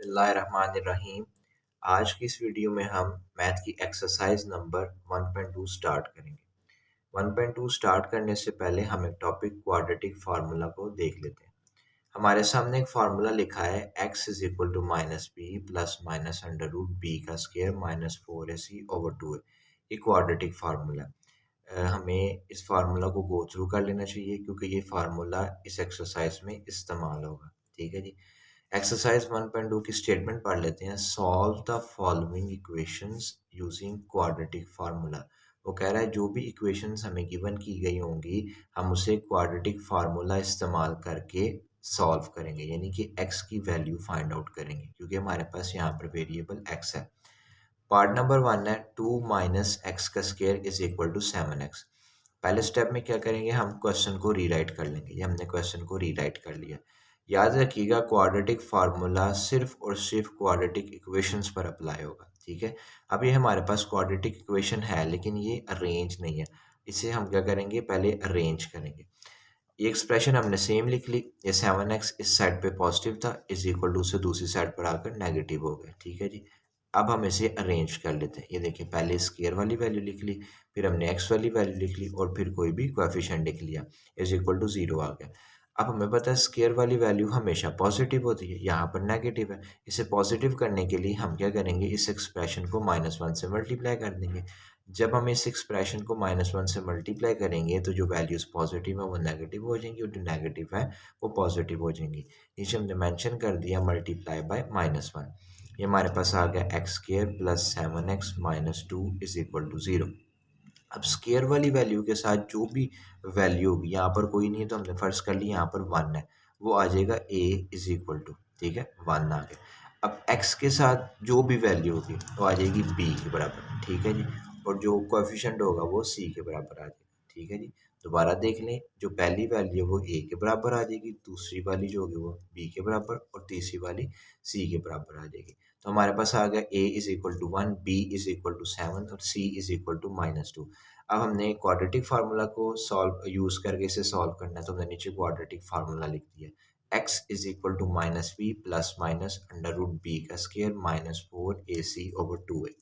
बिस्मिल्लाहिर्रहमानिर्रहीम। आज की इस वीडियो में हम मैथ की एक्सरसाइज नंबर 1.2 स्टार्ट करेंगे। 1.2 स्टार्ट करने से पहले हम एक टॉपिक क्वाड्रेटिक फार्मूला को देख लेते हैं। हमारे सामने एक फार्मूला लिखा है x is equal to minus B plus minus under root B का स्क्वायर माइनस 4ac/2 है। ये क्वाड्रेटिक फार्मूला हमें इस फार्मूला को गो थ्रू कर लेना चाहिए क्योंकि ये फार्मूला इस एक्सरसाइज में इस्तेमाल होगा। ठीक है जी। एक्सरसाइज 1.2 की स्टेटमेंट पढ़ लेते हैं। Solve the following equations using quadratic formula. वो कह रहा है जो भी इक्वेशंस हमें गिवन की गई होंगी हम उसे क्वाड्रेटिक फार्मूला इस्तेमाल करके सॉल्व करेंगे, यानी कि x की वैल्यू फाइंड आउट करेंगे क्योंकि हमारे पास यहाँ पर वेरिएबल x है। पार्ट नंबर 1 है 2 माइनस एक्स का square is equal to 7x। पहले स्टेप में क्या करेंगे, हम क्वेश्चन को रीराइट कर लेंगे। ये हमने क्वेश्चन को रीराइट कर लिया। याद रखिएगा क्वाड्रेटिक फार्मूला सिर्फ और सिर्फ क्वाड्रेटिक इक्वेशंस पर अप्लाई होगा। ठीक है। अब ये हमारे पास क्वाड्रेटिक इक्वेशन है लेकिन ये अरेंज नहीं है। इसे हम क्या करेंगे, पहले अरेंज करेंगे। ये एक्सप्रेशन हमने सेम लिख ली। ये 7x इस साइड पे पॉजिटिव था, इज इक्वल टू से दूसरी साइड पर आकर नेगेटिव हो गया। ठीक है जी। अब हम इसे अरेंज कर लेते हैं। ये देखिए, पहले स्क्वायर वाली वैल्यू लिख ली, फिर हमने x वाली वैल्यू लिख ली और फिर कोई भी कोएफिशिएंट लिख लिया, इज इक्वल टू 0 आ गया। अब हमें पता है स्क्वायर वाली वैल्यू हमेशा पॉजिटिव होती है, यहाँ पर नेगेटिव है। इसे पॉजिटिव करने के लिए हम क्या करेंगे, इस एक्सप्रेशन को -1 से मल्टीप्लाई कर देंगे। जब हम इस एक्सप्रेशन को -1 से मल्टीप्लाई करेंगे तो जो वैल्यूज पॉजिटिव है वो नेगेटिव हो जाएंगी और जो नेगेटिव है वो पॉजिटिव हो जाएंगी। नीचे हमने मेंशन कर दिया मल्टीप्लाई बाय -1। ये हमारे पास आ गया X square plus 7x minus 2 is equal to 0। अब स्क्वायर वाली वैल्यू के साथ जो भी वैल्यू होगी, यहाँ पर कोई नहीं है तो हमने फर्ज कर ली यहाँ पर 1 है, वो आ जाएगा a इज इक्वल टू, ठीक है, 1 आ गया। अब x के साथ जो भी वैल्यू होगी वो आ जाएगी b के बराबर। ठीक है जी। और जो कोएफिशिएंट होगा वो c के बराबर आ जाएगा। ठीक है जी। दोबारा देख लें, जो पहली वैल्यू है वो a के बराबर आ जाएगी, दूसरी वाली जो होगी वो b के बराबर और तीसरी वाली c के बराबर आ जाएगी। तो हमारे पास आ गया a is equal to 1, b is equal to 7 और c इज इक्वल टू -2। अब हमने क्वाड्रेटिक फार्मूला को सॉल्व यूज करके इसे सॉल्व करना है, तो हमने नीचे क्वाड्रेटिक फार्मूला लिख दिया। x is equal to minus B plus minus under root B का स्क्वायर माइनस 4ac/2 है।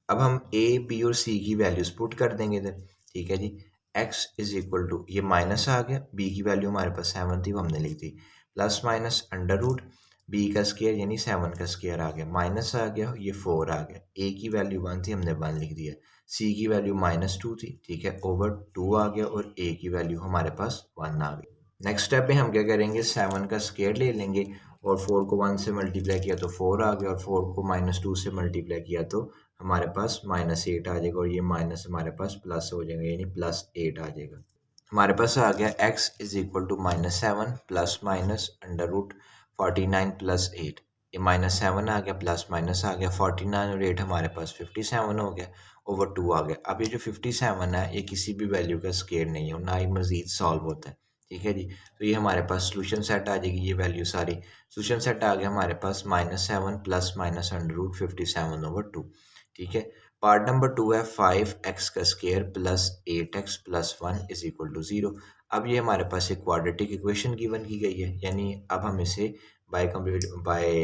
अब हम a b और c की वैल्यूज पुट कर देंगे इधर। ठीक है जी। x इज इक्वल टू, ये माइनस आ गया, b की वैल्यू हमारे पास 7 थी वो हमने लिख दी, plus minus under root b का स्क्वायर यानी 7 का स्क्वायर आ गया, माइनस आ गया, ये 4 आ गया। a की वैल्यू 1 थी हमने 1 लिख दिया, c की वैल्यू -2 थी, ठीक है, ओवर 2 आ गया और a की वैल्यू हमारे पास 1 आ गई। नेक्स्ट स्टेप में हम क्या करेंगे, 7 का स्क्वायर ले लेंगे और 4 को 1 से मल्टीप्लाई किया तो 4 आ गया और 4 को -2 से मल्टीप्लाई किया तो हमारे पास -8 आ जाएगा और ये माइनस हमारे पास प्लस हो जाएगा यानी +8 आ जाएगा। हमारे पास आ गया x is equal to -7 plus minus under root 49 plus 8। ये -7 आ गया, प्लस माइनस आ गया, 49 और 8 हमारे पास 57 हो गया, ओवर 2 आ गया। अब ये जो 57 है ये किसी भी वैल्यू का स्क्वायर नहीं है और ना ही मजीद सॉल्व होता है। ठीक है जी। तो ये हमारे पास सोल्यूशन सेट आ जाएगी, ये वैल्यू सारी सोल्यूशन सेट आ गया हमारे पास -7 प्लस माइनस अंडर रूट 57/2। ठीक है। पार्ट नंबर 2 है 5x का square plus 8x plus 1 is equal to 0। अब ये हमारे पास एक क्वाड्रेटिक इक्वेशन गिवन की गई है, यानी अब हम इसे बाय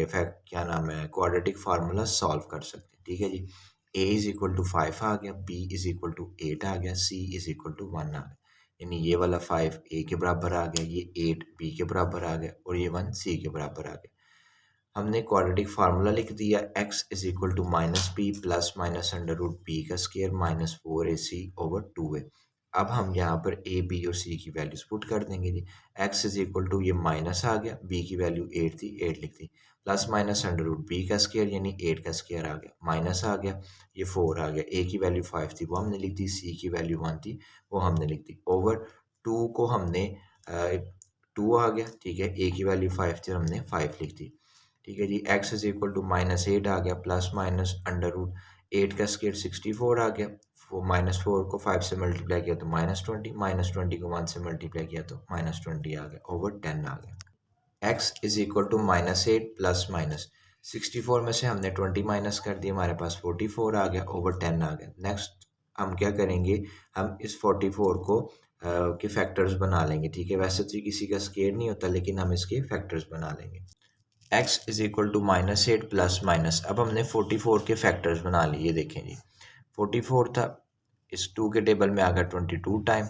फैक्ट क्या नाम है क्वाड्रेटिक फार्मूला सॉल्व कर सकते हैं। ठीक है जी। a इज इक्वल टू 5 आ गया, b इज इक्वल टू 8 आ गया, c इज इक्वल टू 1 आ गया, यानी ये वाला 5 a के बराबर आ गया, ये 8 b के बराबर आ गया और ये 1 c के बराबर आ गया। हमने क्वाड्रेटिक फार्मूला लिख दिया, x is equal to minus B plus minus under root B का स्क्वायर -4ac/2 है। अब हम यहाँ पर a b और c की वैल्यूज पुट कर देंगे जी। x इज इक्वल टू, ये माइनस आ गया, b की वैल्यू 8 थी 8 लिख दी, plus minus under root B का स्क्वायर यानी 8 का स्क्वायर आ गया, माइनस आ गया, ये 4 आ गया, a की वैल्यू 5 थी वो हमने लिख दी, c की वैल्यू 1 थी वो हमने लिख दी, ओवर 2 को हमने 2 आ गया, ठीक है, a की वैल्यू 5 थी हमने 5 लिख दी। ठीक है जी। x इज इक्वल टू -8 आ गया, प्लस माइनस अंडर रूट 8 का स्क्वायर 64 आ गया, -4 को 5 से मल्टीप्लाई किया तो -20 को 1 से मल्टीप्लाई किया तो -20 आ गया, ओवर 10 आ गया। x is equal to -8 plus minus 64 में से हमने 20 माइनस कर दिया, हमारे पास 44 आ गया, ओवर 10 आ गया। नेक्स्ट हम क्या करेंगे, हम इस 44 को के फैक्टर्स बना लेंगे। ठीक है, वैसे तो किसी का स्क्वायर नहीं होता लेकिन हम इसके फैक्टर्स बना लेंगे। X is equal to -8 plus minus, अब हमने 44 के फैक्टर्स बना लिए। ये देखें जी, 44 था, इस 2 के टेबल में आ गया 22 टाइम,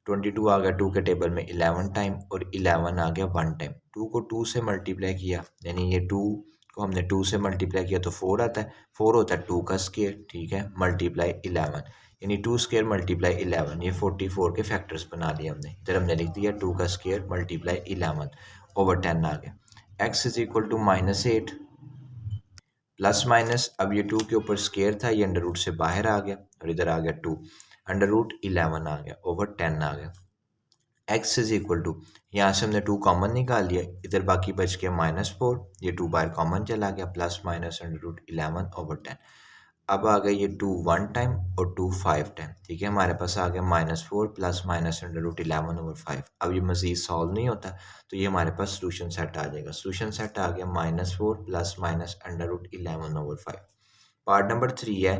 22 आ गया 2 के टेबल में 11 टाइम, और 11 आ गया 1 टाइम। 2 को 2 से मल्टीप्लाई किया, यानी ये 2 को हमने 2 से मल्टीप्लाई किया तो 4 आता है, 4 होता है 2 का स्केयर, ठीक है, मल्टीप्लाई 11, यानी 2 स्केयर मल्टीप्लाई 11, ये 44 के फैक्टर्स बना लिए हमने। इधर हमने लिख दिया 2 का स्केयर मल्टीप्लाई 11 ओवर 10 आ गया। X is equal to -8 plus minus, अब ये 2 के ऊपर स्केयर था, ये अंडर रूट से बाहर आ गया और इधर आ गया 2, अंडर रूट 11 आ गया ओवर 10 आ गया। एक्स इज इक्वल टू, यहाँ से हमने 2 कॉमन निकाल लिया, इधर बाकी बच गया -4, ये 2 बाहर कॉमन चला गया, plus minus under root 11 over 10। अब आ गया ये 2 1 टाइम और 2 5 टाइम, ठीक है, हमारे पास आ गया -4 plus minus under root 11 over 5। अब ये मजीद सॉल्व नहीं होता, तो ये हमारे पास सोल्यूशन सेट आ जाएगा। सोल्यूशन सेट आ गया -4 plus minus under root 11 over 5। Part number 3 है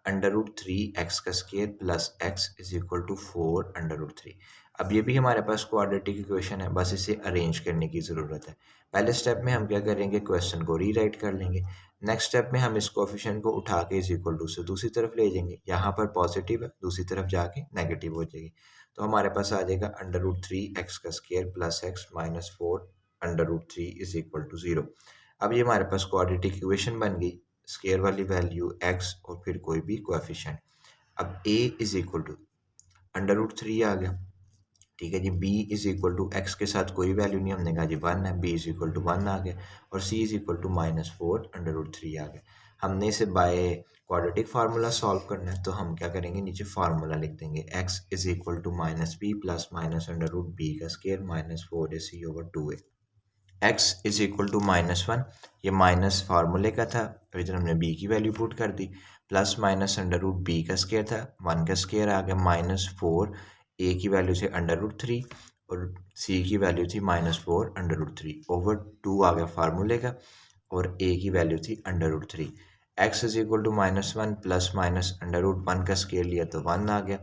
अंडर रूट 3 एक्स का square plus X is equal to 4 under root 3। अब ये भी हमारे पास क्वाड्रेटिक इक्वेशन है, बस इसे अरेंज करने की ज़रूरत है। पहले स्टेप में हम क्या करेंगे, क्वेश्चन को रीराइट कर लेंगे। नेक्स्ट स्टेप में हम इस कोफिशिएंट को उठा के इज इक्वल टू से दूसरी तरफ ले जाएंगे, यहाँ पर पॉजिटिव है, दूसरी तरफ जाके नेगेटिव हो जाएगी, तो हमारे पास आ जाएगा अंडर रूट 3 एक्स का square plus X minus 4 under root 3 is equal to 0। अब ये हमारे पास क्वाड्रेटिक इक्वेशन बन गई, स्केयर वाली वैल्यू x और फिर कोई भी कोएफिशिएंट। अब a is equal to under root 3 आ गया, ठीक है जी। b is equal to X के साथ कोई वैल्यू नहीं, हमने कहा जी 1 है, b इज इक्वल टू 1 आ गया, और c is equal to -4 under root 3 आ गया। हमने इसे बाय क्वाड्रेटिक फार्मूला सॉल्व करना है, तो हम क्या करेंगे, नीचे फार्मूला लिख देंगे, x is equal to -b plus minus under root b का square -4ac over 2a। x is equal to -1, ये माइनस फार्मूले का था, और इधर हमने b की वैल्यू पुट कर दी, plus minus under root b का स्केयर था, 1 का स्केयर आ गया -4, a की वैल्यू थी अंडर रूट 3 और c की वैल्यू थी -4 अंडर रूट 3 ओवर 2 आ गया फार्मूले का, और a की वैल्यू थी under root 3। x is equal to -1 plus minus under root 1 का स्केयर लिया तो 1 आ गया,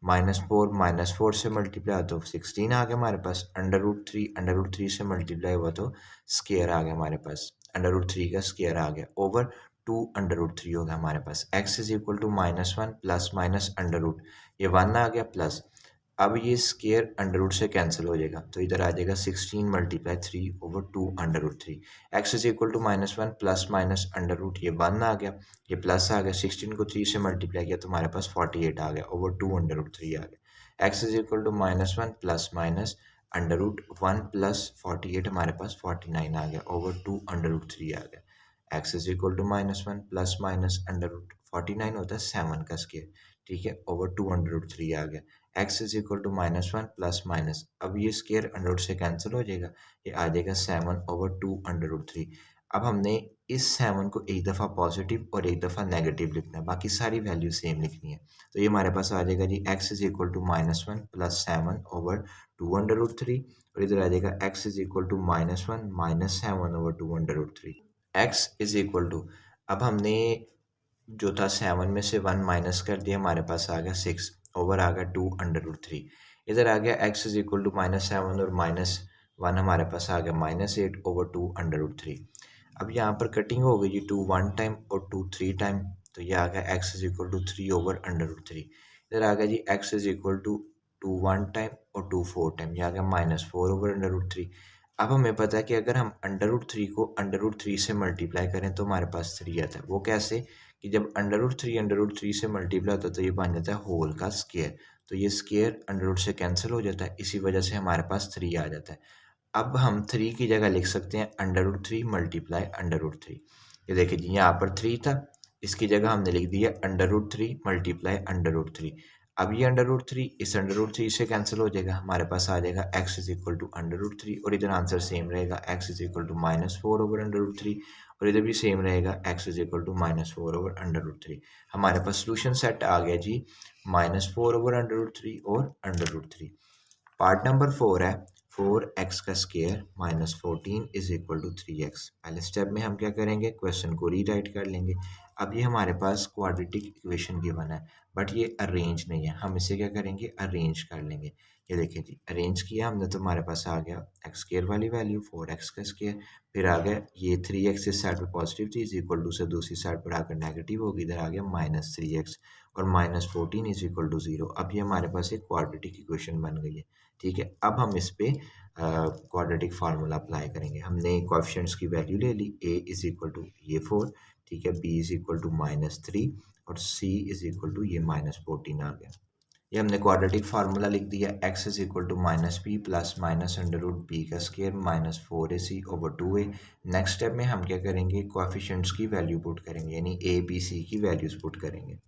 -4 से मल्टीप्लाई तो 16 आ गया हमारे पास, अंडर रूट 3 से मल्टीप्लाई हुआ तो स्केयर आ गया हमारे पास, अंडर रूट 3 का स्केयर आ गया ओवर 2 अंडर रूट 3 हो गया हमारे पास। x is equal to -1 plus minus under root, ये 1 आ गया प्लस, अब ये स्केयर अंडर रूट से कैंसिल हो जाएगा, तो इधर आ जाएगा 16 multiply 3 over 2 under root 3। X is equal to -1 plus minus under root, ये 1 आ गया, ये प्लस आ गया, 16 को 3 से मल्टीप्लाई किया तो हमारे पास 48 आ गया ओवर 2 अंडर रूट 3 आ गया। X is equal to -1 plus minus under root 1 plus 48, हमारे पास 49 आ गया ओवर 2 अंडर रूट 3 आ गया। X is equal to -1 plus minus under root 49 होता है 7 का स्केयर, ठीक है, ओवर 2 अंडर रूट 3 आ गया। x is equal to -1 plus minus, अब ये स्केयर अंडर रूट से कैंसिल हो जाएगा, ये आ जाएगा 7 ओवर 2 अंडर रूट 3। अब हमने इस 7 को एक दफ़ा पॉजिटिव और एक दफ़ा नेगेटिव लिखना है, बाकी सारी वैल्यू सेम लिखनी है, तो ये हमारे पास आ जाएगा जी x is equal to -1 plus 7 over 2 under root 3, और इधर आ जाएगा x is equal to -1 minus 7 over 2 under root 3। x is equal to, अब हमने जो था 7 में से 1 माइनस कर दिया, हमारे पास आ गया 6 ओवर आ गया 2 अंडर रूट 3। इधर आ गया x इज इक्वल टू -7 और -1 हमारे पास आ गया -8 ओवर 2 अंडर रूट 3। अब यहाँ पर कटिंग हो गई जी, 2 1 टाइम और 2 3 टाइम, तो ये आ गया x is equal to 3 over under root 3। इधर आ गया जी x is equal to 2 1 time और 2 4 टाइम, ये आ गया -4 ओवर अंडर रूट 3। अब हमें पता है कि अगर हम अंडर रूट 3 को अंडर रूट 3 से मल्टीप्लाई करें तो हमारे पास 3 आता है। वो कैसे, कि जब अंडर रूट 3 से मल्टीप्लाई होता है तो ये बन जाता है होल का स्केयर, तो ये स्केयर अंडर रूट से कैंसिल हो जाता है, इसी वजह से हमारे पास 3 आ जाता है। अब हम 3 की जगह लिख सकते हैं under root 3 multiply under root 3। ये देखिए जी, यहाँ पर 3 था, इसकी जगह हमने लिख दिया under root 3 multiply under root 3। अब ये अंडर रूट 3 इस अंडर रूट 3 से कैंसिल हो जाएगा, हमारे पास आ जाएगा x is equal to under root 3, और इधर आंसर सेम रहेगा, x is equal to -4 over under root 3, और इधर भी सेम रहेगा, x is equal to -4 over under root 3। हमारे पास सोल्यूशन सेट आ गया जी -4 ओवर अंडर रूट 3 और अंडर रूट 3। पार्ट नंबर 4 है 4x का square minus 14 is equal to 3x। पहले स्टेप में हम क्या करेंगे, क्वेश्चन को रीराइट कर लेंगे। अब ये हमारे पास क्वाड्रेटिक इक्वेशन गिवन है, बट ये अरेंज नहीं है। हम इसे क्या करेंगे, अरेंज कर लेंगे। ये देखिए जी, अरेंज किया हमने तो हमारे पास आ गया एक्स स्क्वायर वाली वैल्यू 4x का स्क्वायर, फिर आ गया ये 3x इस साइड पर पॉजिटिव थी, इज इक्वल टू से दूसरी साइड पर आकर नेगेटिव होगी, इधर आ गया -3x और -14 इज इक्वल टू 0। अब ये हमारे पास एक क्वाड्रेटिक इक्वेशन बन गई है। ठीक है, अब हम इस पे क्वाड्रेटिक फार्मूला अप्लाई करेंगे। हमने कोएफिशिएंट्स की वैल्यू ले ली, a इज इक्वल टू ये 4, ठीक है, b इज इक्वल टू -3 और c इज इक्वल टू ये -14 आ गया। ये हमने क्वाड्रेटिक फार्मूला लिख दिया, x is equal to -b plus minus under root B का square -4ac over 2a। Next step में हम क्या करेंगे, कोएफिशिएंट्स की वैल्यू पुट करेंगे, यानी a b c की वैल्यूज पुट करेंगे।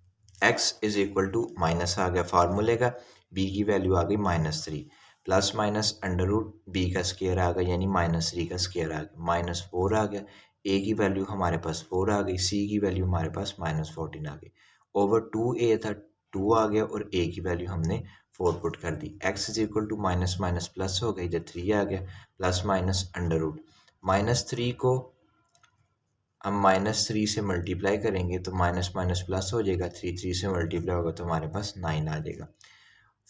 x is equal to minus आ गया फार्मूले का, b की वैल्यू आ गई -3 plus minus under root B का स्क्वायर आ गया, यानी -3 का स्क्वायर आ गया, -4 आ गया, a की वैल्यू हमारे पास 4 आ गई, c की वैल्यू हमारे पास -14 आ गई, ओवर 2a था 2 आ गया और a की वैल्यू हमने 4 पुट कर दी। x is equal to minus minus plus हो गई, इधर 3 आ गया, प्लस माइनस अंडर रूट -3 को हम -3 से मल्टीप्लाई करेंगे तो माइनस माइनस प्लस हो जाएगा, 3 से मल्टीप्लाई होगा तो हमारे पास 9 आ जाएगा।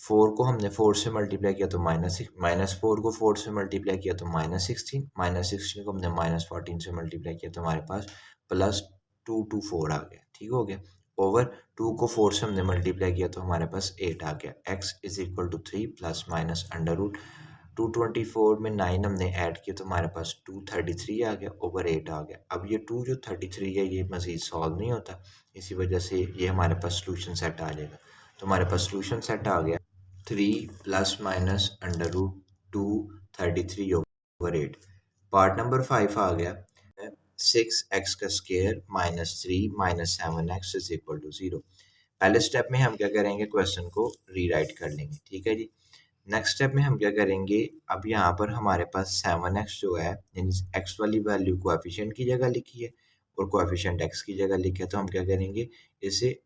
4 को हमने 4 से मल्टीप्लाई किया तो -4 को 4 से मल्टीप्लाई किया तो -16, -16 को हमने -14 से मल्टीप्लाई किया तो हमारे पास +2 आ गया। ठीक हो गया, ओवर 2 को 4 से हमने मल्टीप्लाई किया तो हमारे पास 8 आ गया। x is equal to 3 plus minus under root 224 में 9 हमने ऐड किया तो हमारे पास 233 आ गया, ओवर 8 आ गया। अब ये 2 जो 33 है ये मज़ीद सॉल्व नहीं होता, इसी वजह से ये हमारे पास सोल्यूशन सेट आ जाएगा। तो हमारे पास सोल्यूशन सेट आ गया 3 plus minus under root 233 over 8। Part number 5 आ गया 6x का square -3 -7x is equal to 0। पहले स्टेप में हम क्या करेंगे, क्वेश्चन को रीराइट कर लेंगे। ठीक है जी, नेक्स्ट स्टेप में हम क्या करेंगे, अब यहाँ पर हमारे पास 7x जो है, यानी x वाली वैल्यू कोएफिशिएंट की जगह लिखी है और कोएफिशिएंट x की जगह लिखा है, तो हम क्या करेंगे, इसे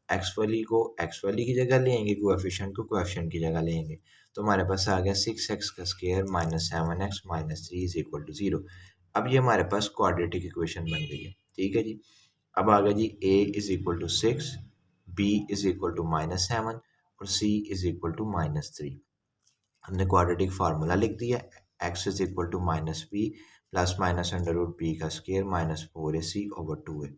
x वाली को x वाली की जगह लेंगे, कोएफिशिएंट को कोएफिशिएंट की जगह लेंगे, तो हमारे पास आ गया 6x का square -7x -3 is equal to 0। अब ये हमारे पास क्वाड्रेटिक इक्वेशन बन गई है। ठीक है जी, अब आ गया जी a is equal to 6, b is equal to -7 और c इज इक्वल टू -3। हमने क्वाड्रेटिक फार्मूला लिख दिया, x is equal to -b plus minus under root B का स्क्वायर -4ac ओवर 2a।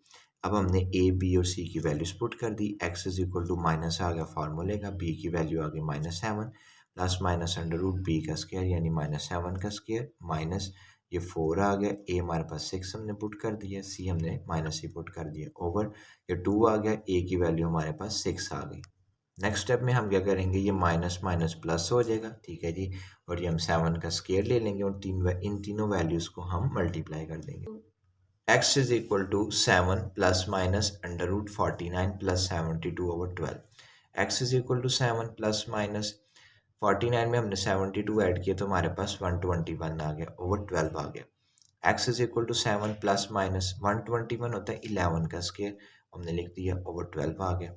अब हमने a b और c की values put कर दी, x is equal to minus आ गया फार्मूले का, b की वैल्यू आ गई -7 plus minus under root B का स्क्वायर यानी -7 का स्क्वायर माइनस ये 4 आ गया, a हमारे पास 6 हमने पुट कर दिया, c हमने -c पुट कर दिया, ओवर ये 2 आ गया, a की वैल्यू हमारे पास 6 आ गई। नेक्स्ट स्टेप में हम क्या करेंगे, ये माइनस माइनस प्लस हो जाएगा। ठीक है जी, और ये हम 7 का स्क्वायर ले लेंगे और इन तीनों वैल्यूज को हम मल्टीप्लाई कर देंगे। x is equal to 7 plus minus under root 49 plus 72 over 12। x is equal to 7 plus minus 49 में हमने 72 ऐड किया तो हमारे पास 121 आ गया, ओवर 12 आ गया। x is equal to 7 plus minus 121 होता है 11 का स्क्वायर, हमने लिख दिया, ओवर 12 आ गया।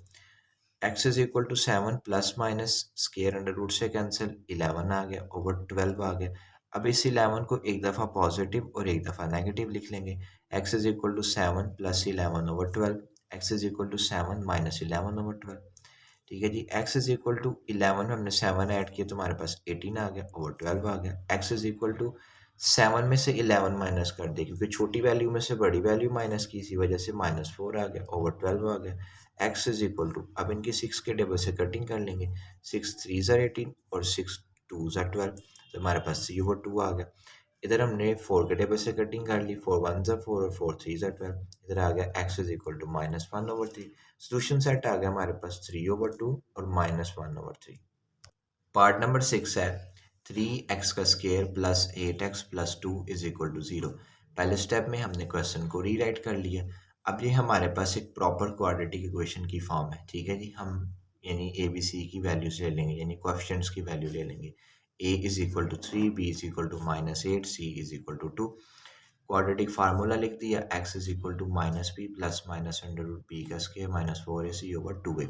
x is equal to 7 plus minus square under root से कैंसिल 11 आ गया, ओवर 12 आ गया। अब इस 11 को एक दफ़ा पॉजिटिव और एक दफ़ा नेगेटिव लिख लेंगे, x is equal to 7 plus 11 over 12, x is equal to 7 minus 11 over 12। ठीक है जी, x इज इक्वल टू 11 में हमने 7 ऐड किया तो हमारे पास 18 आ गया, ओवर 12 आ गया। x इज इक्वल टू 7 में से 11 माइनस कर दिया क्योंकि छोटी वैल्यू में से बड़ी वैल्यू माइनस की, इसी वजह से -4 आ गया, ओवर 12 आ गया। x इज इक्वल टू, अब इनकी 6 के टेबल से कटिंग कर लेंगे, 6 3 ज़ा 18 और 6 2 ज़ा 12, तो हमारे पास 3 ओवर 2 आ गया। इधर हमने 4 के टेबल से कटिंग कर ली, 4 1 ज़ा 4 और 4 3 ज़ा 12, इधर आ गया x is equal to -1 over 3। Solution set आ गया हमारे पास 3 ओवर 2 और -1 ओवर 3। पार्ट नंबर 6 है 3x का square plus 8x plus 2 is equal to 0। पहले स्टेप में हमने क्वेश्चन को रीराइट कर लिया। अब ये हमारे पास एक प्रॉपर क्वाड्रेटिक इक्वेशन की फॉर्म है। ठीक है जी, हम यानी ए बी सी की वैल्यूज ले लेंगे, यानी कोएफिशिएंट्स की वैल्यू ले लेंगे। a is equal to 3, b is equal to -8, c is equal to 2। Quadratic formula लिख दिया, x is equal to -b plus minus under root b का square -4ac over 2a।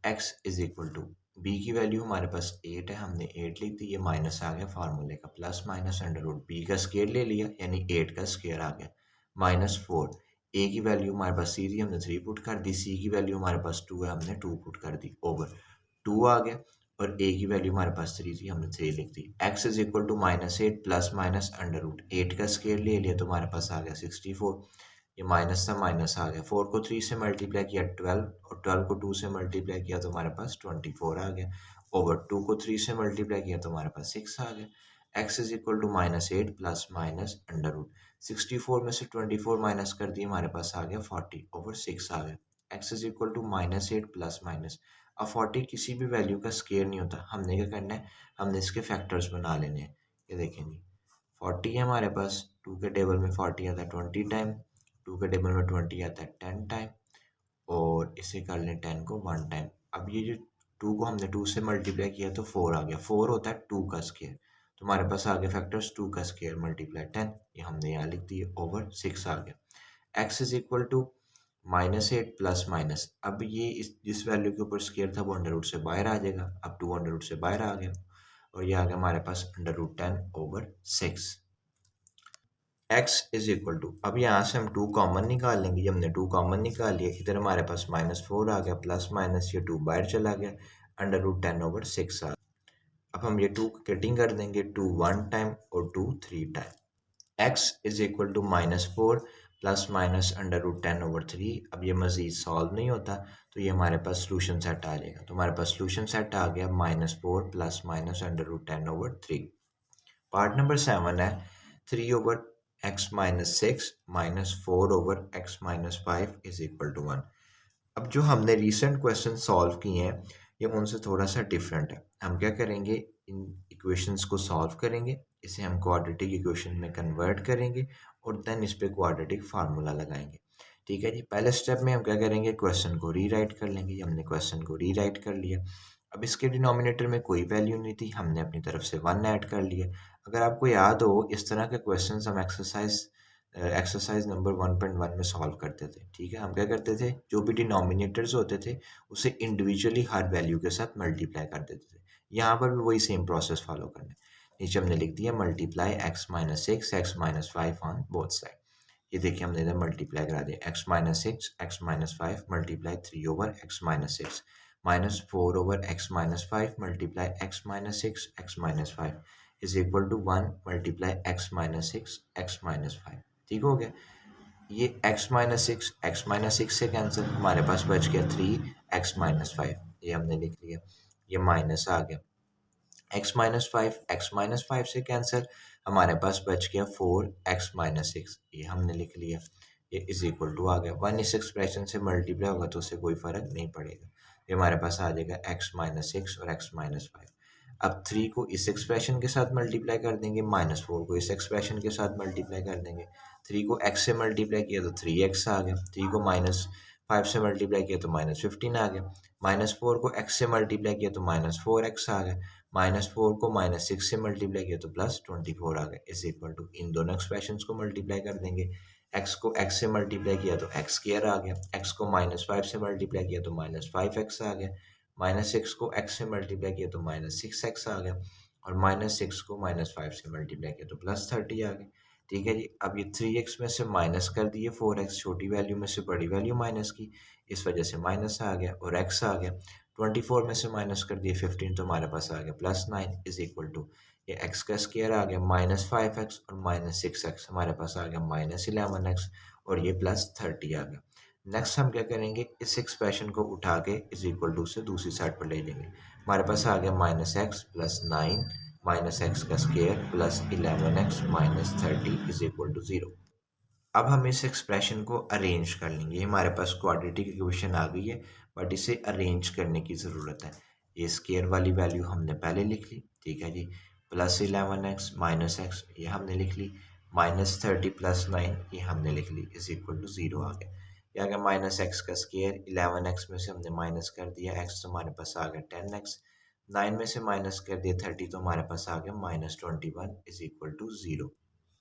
x is equal to b की value हमारे पास 8 है, हमने 8 लिख दी, ये माइनस आ गया फार्मूले का, plus minus under root B का स्केयर ले लिया यानी 8 का स्केयर आ गया, -4। ए की वैल्यू हमारे पास सी थी, हमने 3 पुट कर दी, सी की वैल्यू हमारे पास 2 है, हमने 2 पुट कर दी, ओवर 2 आ गया, और ए की वैल्यू हमारे पास 3 थी, हमने 3 लिख दी। X is equal to -8 plus minus under root 8 का स्केयर ले लिया तो हमारे पास आ गया 64, ये माइनस था माइनस आ गया, 4 को 3 से मल्टीप्लाई किया 12, और 12 को 2 से मल्टीप्लाई किया तो हमारे पास 24 आ गया, ओवर 2 को 3 से मल्टीप्लाई किया तो हमारे पास 6 आ गया। X is equal to -8 plus minus under root 64 में से 24 माइनस कर दिए, हमारे पास आ गया 40 ओवर 6 आ गया। X is equal to -8 plus minus, अब 40 किसी भी वैल्यू का स्केयर नहीं होता, हमने क्या करना है, हमने इसके फैक्टर्स बना लेने हैं। ये देखें जी, 40 है हमारे पास, 2 के टेबल में 40 आता है 20 टाइम, 2 के टेबल में 20 आता है 10 टाइम, और इसे कर लें 10 को 1 टाइम। अब ये जो 2 को हमने 2 से मल्टीप्लाई किया तो 4 आ गया, 4 होता है 2 का स्केयर, तो हमारे पास आ गया फैक्टर्स 2 का स्केयर मल्टीप्लाई 10, ये हमने यहाँ लिख दिए, ओवर 6 आ गया। X is equal to -8 plus minus, अब ये जिस वैल्यू के ऊपर स्केयर था वो अंडर रूट से बाहर आ जाएगा, अब 2 अंडर रूट से बाहर आ गया, और ये आ गया हमारे पास under root 10 over 6। X is equal to, अब यहाँ से हम 2 कॉमन निकाल लेंगे, जब हमने 2 कॉमन निकाल लिया, इधर हमारे पास -4 आ गया, प्लस माइनस ये 2 बाहर चला गया, अंडर रूट 10 ओवर 6 आ गया। अब हम ये 2 कटिंग कर देंगे, 2 1 टाइम और 2 3 time. X is equal to -4 plus minus under root 10 over 3, अब ये मज़ीद सॉल्व नहीं होता, तो ये हमारे पास सोल्यूशन सेट आ जाएगा, तो हमारे पास सोल्यूशन सेट आ गया -4 plus minus under root 10 over 3। Part number 7 है 3 over x minus 6 minus 4 over x minus 5 is equal to 1। अब जो हमने रिसेंट क्वेश्चन सॉल्व किए हैं ये उनसे थोड़ा सा डिफरेंट है। हम क्या करेंगे, इन इक्वेशंस को सॉल्व करेंगे, इसे हम क्वाड्रेटिक इक्वेशन में कन्वर्ट करेंगे और देन इस पे क्वाड्रेटिक फार्मूला लगाएंगे। ठीक है जी, पहले स्टेप में हम क्या करेंगे, क्वेश्चन को रीराइट कर लेंगे। हमने क्वेश्चन को रीराइट कर लिया, अब इसके डिनोमिनेटर में कोई वैल्यू नहीं थी, हमने अपनी तरफ से 1 ऐड कर लिया। अगर आपको याद हो, इस तरह के क्वेश्चंस हम एक्सरसाइज नंबर 1.1 में सॉल्व करते थे। ठीक है, हम क्या करते थे, जो भी डिनोमिनेटर्स होते थे उसे इंडिविजुअली हर वैल्यू के साथ मल्टीप्लाई कर देते थे। यहाँ पर भी वही सेम प्रोसेस फॉलो करना है। नीचे हमने लिख दिया multiply x minus 6 x minus 5 on both side. ये देखिए हमने इधर मल्टीप्लाई करा दिया, x minus 6 x minus 5 multiply 3 over x minus 6 minus 4 over x minus 5 multiply x minus 6 x minus 5 is equal to 1 multiply x minus 6 x minus 5। ठीक हो गया, ये एक्स माइनस 6 से कैंसिल, हमारे पास बच गया 3 एक्स माइनस 5, ये हमने लिख लिया, ये माइनस आ गया एक्स माइनस 5 से कैंसिल, हमारे पास बच गया 4 एक्स माइनस 6, ये हमने लिख लिया, ये इज इक्वल टू आ गया 1 इस एक्सप्रेशन से मल्टीप्लाई होगा तो उससे कोई फर्क नहीं पड़ेगा, ये हमारे पास आ जाएगा एक्स माइनस 6 और एक्स माइनस 5। अब 3 को इस एक्सप्रेशन के साथ मल्टीप्लाई कर देंगे, -4 को इस एक्सप्रेशन के साथ मल्टीप्लाई कर देंगे, 3 को x से मल्टीप्लाई किया तो 3x आ गया, 3 को -5 से मल्टीप्लाई किया तो -15 आ गया, -4 को x से मल्टीप्लाई किया तो -4x आ गया, -4 को -6 से मल्टीप्लाई किया तो +24 आ गया, इज इक्वल टू इन दोनों एक्सप्रेशंस को मल्टीप्लाई कर देंगे, x को x से मल्टीप्लाई किया तो x स्क्वायर आ गया, x को -5 से मल्टीप्लाई किया तो -5x आ गया, -6 को x से मल्टीप्लाई किया तो -6x आ गया, और -6 को -5 से मल्टीप्लाई किया तो +30 आ गया। ठीक है जी, अब ये 3x में से माइनस कर दिए 4x, छोटी वैल्यू में से बड़ी वैल्यू माइनस की, इस वजह से माइनस आ गया, और x आ गया, 24 में से माइनस कर दिए 15 तो हमारे पास आ गया +9 इज इक्वल टू, ये x का स्क्वायर आ गया -5x और -6x, हमारे पास आ गया -11x, और ये +30 आ गया। नेक्स्ट हम क्या करेंगे, इस एक्सप्रेशन को उठा के इज इक्वल टू से दूसरी साइड पर ले लेंगे, हमारे पास आ गया -x प्लस 9 माइनस एक्स का square plus 11x minus 30 is equal to 0। अब हम इस एक्सप्रेशन को अरेंज कर लेंगे, हमारे पास क्वाड्रेटिक इक्वेशन आ गई है, बट इसे अरेंज करने की ज़रूरत है। ये स्क्वायर वाली वैल्यू हमने पहले लिख ली, ठीक है जी, प्लस 11x माइनस एक्स ये हमने लिख ली, -30 प्लस 9 ये हमने लिख ली, इज इक्वल टू 0 आ गया। ये आ गया -x का स्क्वायर, 11x में से हमने माइनस कर दिया x, तो हमारे पास आ गया 10x, 9 में से माइनस कर दिया 30 तो हमारे पास आ गया -21 इज इक्वल टू 0।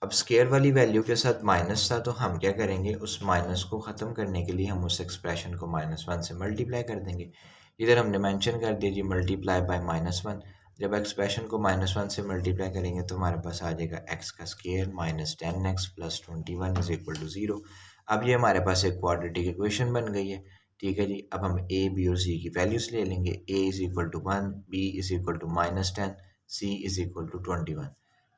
अब स्केयर वाली वैल्यू के साथ माइनस था तो हम क्या करेंगे, उस माइनस को ख़त्म करने के लिए हम उस एक्सप्रेशन को -1 से मल्टीप्लाई कर देंगे, इधर हमने मेंशन कर दिया जी मल्टीप्लाई बाय -1। जब एक्सप्रेशन को -1 से मल्टीप्लाई करेंगे तो हमारे पास आ जाएगा x का square -10x plus 21 is equal to 0। अब ये हमारे पास एक क्वाड्रेटिक इक्वेशन बन गई है। ठीक है जी, अब हम a b और c की वैल्यूज ले लेंगे। a is equal to 1, b is equal to -10, c is equal to 21।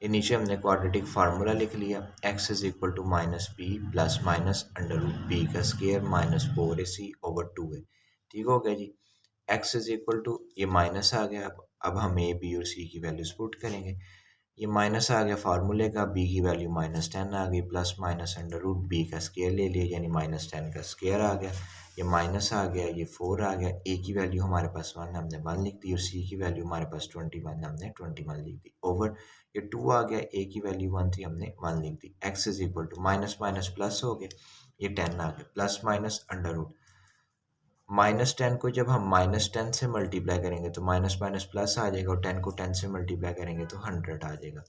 ये नीचे हमने क्वाड्रेटिक फार्मूला लिख लिया। x is equal to -b plus minus under root b का स्क्वायर -4ac ओवर 2 है। ठीक हो गया जी। x इज इक्वल टू ये माइनस आ गया। अब हम ए बी और सी की वैल्यूज पुट करेंगे। ये माइनस आ गया फार्मूले का, b की वैल्यू -10 आ गई, plus minus under root b का स्क्वायर ले लिया यानी -10 का स्क्वायर आ गया। ये माइनस आ गया, ये 4 आ गया। a की वैल्यू हमारे पास 1 हमने 1 लिख दी और c की वैल्यू हमारे पास 21 हमने 21 लिख दी ओवर ये 2 आ गया। a की वैल्यू 1 थी हमने 1 लिख दी। x is equal to minus minus plus हो गया, ये 10 आ गया, प्लस माइनस अंडर रूट -10 को जब हम -10 से मल्टीप्लाई करेंगे तो माइनस माइनस प्लस आ जाएगा और 10 को 10 से मल्टीप्लाई करेंगे तो 100 आ जाएगा।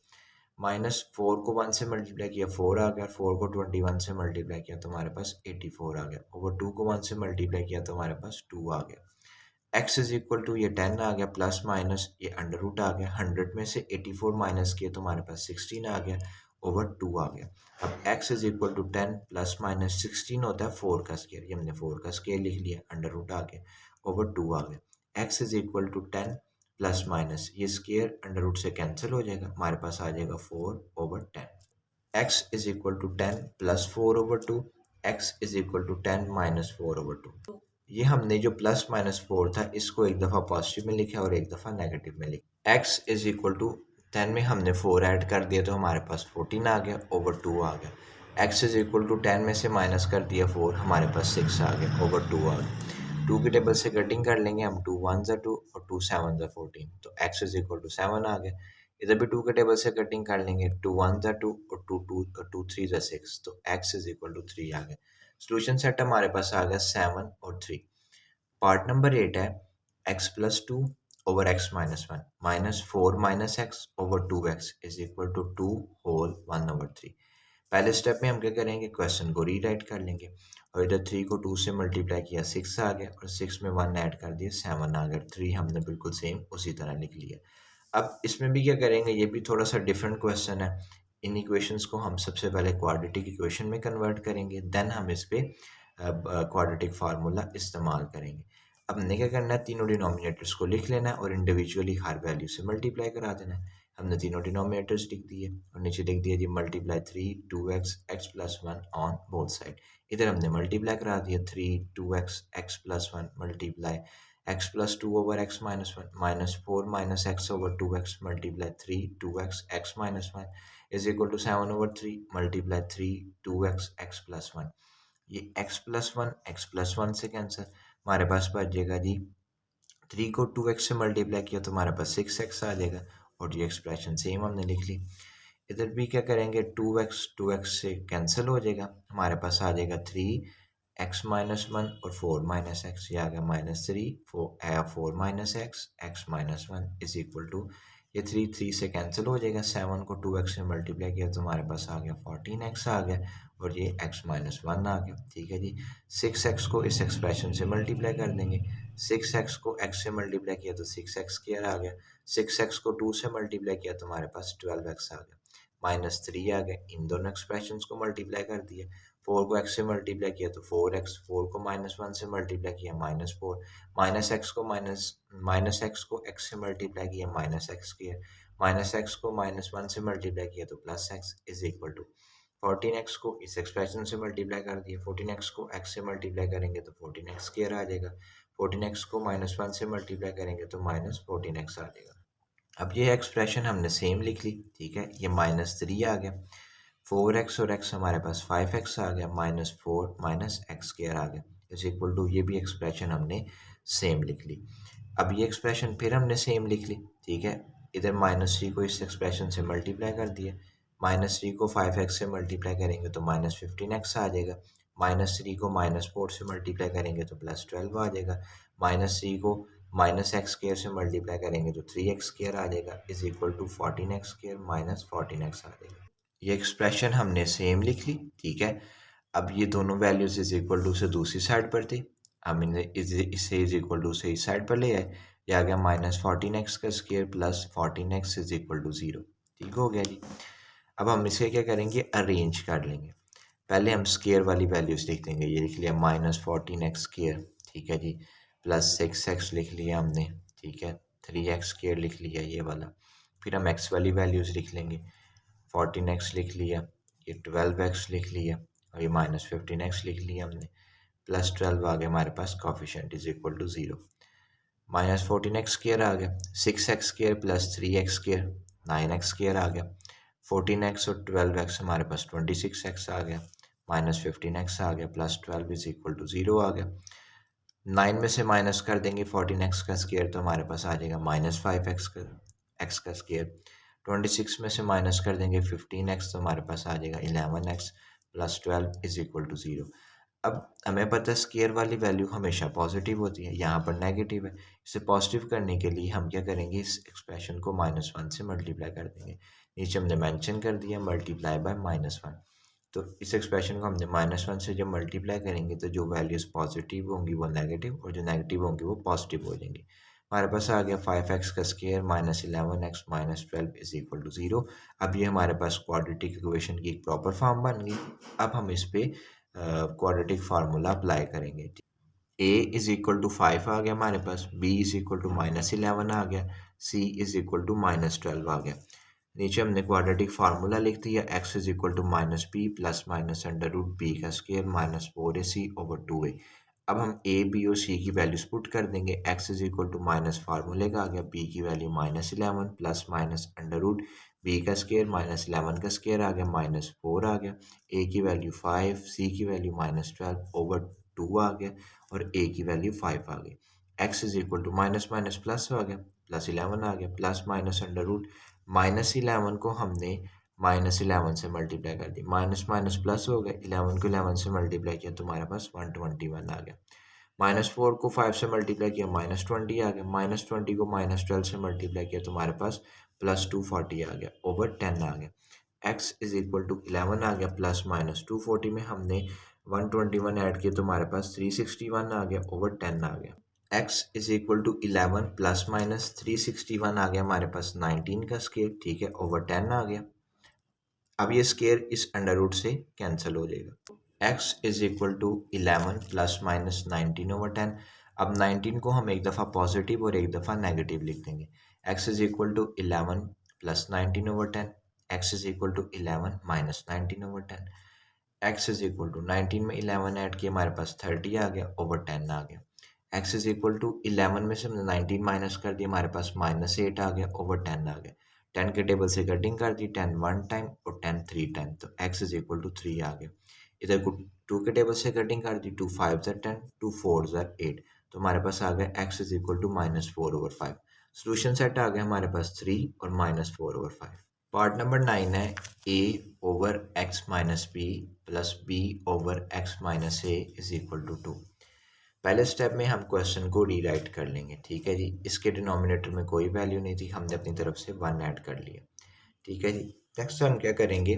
-4 को 1 से मल्टीप्लाई किया 4 आ गया, 4 को 21 से मल्टीप्लाई किया तो हमारे पास 84 आ गया, ओवर 2 को 1 से मल्टीप्लाई किया तो हमारे पास 2 आ गया। x इज इक्वल टू ये 10 आ गया, प्लस माइनस ये अंडर रूट आ गया, 100 में से 84 माइनस किया तो हमारे पास 16 आ गया, ओवर 2 आ गया। अब x is equal to 10 plus minus 16 होता है 4 का स्क्वायर, ये हमने 4 का स्क्वायर लिख लिया, अंडर रूट आ गया, ओवर 2 आ गया। x is equal to 10 plus minus ये स्क्वायर अंडर रूट से कैंसिल हो जाएगा, हमारे पास आ जाएगा 4 over 10। x is equal to 10 plus 4 over 2, x is equal to 10 minus 4 over 2। ये हमने जो प्लस माइनस 4 था इसको एक दफ़ा पॉजिटिव में लिखा और एक दफ़ा नेगेटिव में लिखा। x इज इक्वल टू 10 में हमने 4 ऐड कर दिया तो हमारे पास 14 आ गया, ओवर 2 आ गया। x इज इक्वल टू 10 में से माइनस कर दिया 4, हमारे पास 6 आ गया, ओवर 2 आ गया। 2 की टेबल से कटिंग कर लेंगे हम, 2 1 ज़ा 2 और 2 7 ज़ा 14, तो x इज इक्वल टू 7 आ गया। इधर भी 2 के टेबल से कटिंग कर लेंगे, 2 1 ज़ा 2 और 2 3 ज़ा 6, तो x इज इक्वल टू 3 आ गया। सोल्यूशन सेट हमारे पास आ गया 7 और 3। पार्ट नंबर 8 है x plus 2 over x minus 1 minus 4 minus x over 2x is equal to 2 whole 1 over 3। पहले स्टेप में हम क्या करेंगे, क्वेश्चन को रीराइट कर लेंगे और इधर 3 को 2 से मल्टीप्लाई किया 6 आ गया और 6 में 1 ऐड कर दिया 7 आ गया, 3 हमने बिल्कुल सेम उसी तरह लिख लिया। अब इसमें भी क्या करेंगे, ये भी थोड़ा सा डिफरेंट क्वेश्चन है। इन इक्वेशंस को हम सबसे पहले क्वाड्रेटिक इक्वेशन में कन्वर्ट करेंगे, देन हम इस पे क्वाड्रेटिक फार्मूला इस्तेमाल करेंगे। अब हमने क्या करना है, तीनों डिनोमिनेटर्स को लिख लेना है और इंडिविजुअली हर वैल्यू से मल्टीप्लाई करा देना है। हमने तीनों डिनोमिनेटर्स लिख दिए और नीचे लिख दिया जी multiply 3 2x x plus 1 on both side. इधर हमने मल्टीप्लाई करा दिया 3 2x x plus 1 multiply x plus 2 over x minus 1 minus 4 minus x over 2x multiply 3 2x x minus 1 is equal to 7 over 3 multiply 3 2x x plus 1। ये x plus 1 x plus 1 से cancel, हमारे पास बच जाएगा जी 3 को 2x से multiply किया तो हमारे पास 6x आ जाएगा और ये एक्सप्रेशन सेम हमने लिख ली। इधर भी क्या करेंगे, 2x से कैंसिल हो जाएगा, हमारे पास आ जाएगा 3x माइनस 1 और 4 माइनस एक्स, ये आ गया -3 4 minus x minus 1 is equal to ये 3 से कैंसिल हो जाएगा, 7 को 2x से मल्टीप्लाई किया तो हमारे पास आ गया 14x आ गया और ये x माइनस 1 आ गया। ठीक है जी, 6x को इस एक्सप्रेशन से मल्टीप्लाई कर देंगे, 6x को x से मल्टीप्लाई किया तो 6x स्क्वायर आ गया, 6x को 2 से मल्टीप्लाई किया तो हमारे पास 12x आ गया, -3 आ गया। इन दोनों एक्सप्रेशंस को मल्टीप्लाई कर दिया, 4 को x से मल्टीप्लाई किया तो 4x, 4 को -1 से मल्टीप्लाई किया -4, माइनस एक्स को x से मल्टीप्लाई किया -x स्क्वायर, -x को -1 से मल्टीप्लाई किया तो +x is equal to 14x को इस एक्सप्रेशन से मल्टीप्लाई कर दिया, 14x को x से मल्टीप्लाई करेंगे तो 14x स्क्वायर आ जाएगा, 14x को -1 से मल्टीप्लाई करेंगे तो -14x आ जाएगा। अब ये एक्सप्रेशन हमने सेम लिख ली। ठीक है, ये -3 आ गया, 4x और x हमारे पास 5x आ गया, -4 माइनस एक्स स्क्वायर आ गया इज इक्वल टू ये भी एक्सप्रेशन हमने सेम लिख ली। अब ये एक्सप्रेशन फिर हमने सेम लिख ली। ठीक है, इधर -3 को इस एक्सप्रेशन से मल्टीप्लाई कर दिया, -3 को 5x से मल्टीप्लाई करेंगे तो -15x आ जाएगा, -3 को -4 से मल्टीप्लाई करेंगे तो +12 आ जाएगा, -3 को -x स्क्वायर से मल्टीप्लाई करेंगे तो 3x स्क्वायर आ जाएगा is equal to 14x square -14x आ जाएगा। ये एक्सप्रेशन हमने सेम लिख ली। ठीक है, अब ये दोनों वैल्यूज इज इक्वल टू से दूसरी साइड पर थी, हम इसे इज इक्वल टू से इस साइड पर ले आए, ये आ गया -14x का square plus 14x is equal to 0। ठीक हो गया जी। अब हम इसे क्या करेंगे, अरेंज कर लेंगे। पहले हम स्क्वायर वाली वैल्यूज लिख देंगे, ये लिख लिया -14x स्क्वायर, ठीक है जी, प्लस 6x लिख लिया हमने, ठीक है, 3x स्क्वायर लिख लिया ये वाला। फिर हम x वाली वैल्यूज लिख लेंगे, 14x लिख लिया, ये 12x लिख लिया, और ये -15x लिख लिया हमने, प्लस 12 आ गया हमारे पास, coefficient is equal to 0। -14x square आ गया, 6x square plus 3x square 9x square आ गया, 14x और 12x हमारे पास 26x आ गया, -15x आ गया, प्लस 12 इज इक्वल टू 0 आ गया। 9 में से माइनस कर देंगे 14x का स्क्वायर, तो हमारे पास आ जाएगा -5x का स्क्वायर। 26 में से माइनस कर देंगे 15x, तो हमारे पास आ जाएगा 11x, plus 12 is equal to 0। अब हमें पता है स्क्वायर वाली वैल्यू हमेशा पॉजिटिव होती है, यहाँ पर नेगेटिव है। इसे पॉजिटिव करने के लिए हम क्या करेंगे, इस एक्सप्रेशन को -1 से मल्टीप्लाई कर देंगे। नीचे हमने मेंशन कर दिया मल्टीप्लाई बाय -1। तो इस एक्सप्रेशन को हमने -1 से जब मल्टीप्लाई करेंगे तो जो वैल्यूज़ पॉजिटिव होंगी वो नेगेटिव, और जो नेगेटिव होंगी वो पॉजिटिव हो जाएंगी। हमारे पास आ गया 5x का square -11x -12 is equal to 0। अब ये हमारे पास क्वाड्रेटिक इक्वेशन की एक प्रॉपर फॉर्म बन गई। अब हम इस पे क्वाड्रेटिक फार्मूला अप्लाई करेंगे। a इज इक्वल टू 5 आ गया हमारे पास, b इज इक्वल टू -11 आ गया, c इज इक्वल टू -12 आ गया। नीचे हमने क्वाड्रेटिक फार्मूला लिख दिया, x is equal to -b plus minus under root b का स्क्वायर -4ac ओवर 2a। अब हम a b और c की वैल्यूज पुट कर देंगे। x is equal to minus फार्मूले का आ गया, b की value -11 plus minus under root b का स्क्वायर -11 का स्क्वायर आ गया, -4 आ गया, a की वैल्यू 5, c की वैल्यू -12 ओवर 2 आ गया, और a की वैल्यू 5 आ गई। x is equal to minus minus plus आ गया, +11 आ गया, प्लस माइनस अंडर रूट -11 को हमने -11 से मल्टीप्लाई कर दी, माइनस माइनस प्लस हो गया, 11 को 11 से मल्टीप्लाई किया तो हमारे पास 121 आ गया। -4 को 5 से मल्टीप्लाई किया, -20 आ गया, -20 को -12 से मल्टीप्लाई किया तो हमारे पास +240 आ गया, ओवर 10 आ गया। x इज इक्वल टू 11 आ गया, प्लस माइनस 240 में हमने 121 ऐड किया तो हमारे पास 361 आ गया, ओवर 10 आ गया। x is equal to 11 plus minus 361 आ गया हमारे पास 19 का स्क्वायर, ठीक है, ओवर 10 आ गया। अब ये स्क्वायर इस अंडर रूट से कैंसिल हो जाएगा। x is equal to 11 plus minus 19 over 10। अब 19 को हम एक दफ़ा पॉजिटिव और एक दफ़ा नेगेटिव लिख देंगे। x is equal to 11 plus 19 over 10, x is equal to 11 minus 19 over 10। x is equal to 19 में 11 ऐड किया हमारे पास 30 आ गया, ओवर 10 आ गया। x इज इक्वल टू 11 में से हमने 19 माइनस कर दिया, हमारे पास -8 आ गया, ओवर 10 आ गया। 10 के टेबल से कटिंग कर दी, 10 1 टाइम और 10 3 टाइम, तो x इज इक्वल टू 3 आ गया। इधर को 2 के टेबल से कटिंग कर दी, 2 5 10, 2 4 8, तो हमारे पास आ गया x is equal to -4 over 5। Solution set आ गया हमारे पास 3 और -4 ओवर 5। पार्ट नंबर 9 है a over x minus B plus b over x minus a is equal to 2। पहले स्टेप में हम क्वेश्चन को रीराइट कर लेंगे, ठीक है जी। इसके डिनोमिनेटर में कोई वैल्यू नहीं थी, हमने अपनी तरफ से 1 ऐड कर लिया, ठीक है जी। नेक्स्ट हम क्या करेंगे,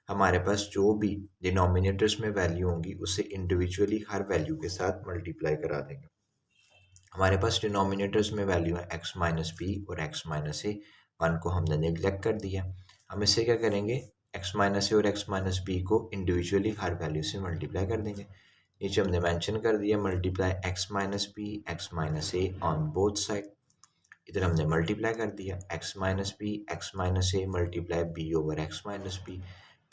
हमारे पास जो भी डिनोमिनेटर्स में वैल्यू होंगी उसे इंडिविजुअली हर वैल्यू के साथ मल्टीप्लाई करा देंगे। हमारे पास डिनोमिनेटर्स में वैल्यू है x माइनस बी और x माइनस ए, 1 को हमने नेग्लेक्ट कर दिया। हम इससे क्या करेंगे, x माइनस ए और x माइनस बी को इंडिविजुअली हर वैल्यू से मल्टीप्लाई कर देंगे। नीचे हमने मेंशन कर दिया multiply x minus b x minus a on both side. इधर हमने मल्टीप्लाई कर दिया x minus b x minus a multiply b over x minus B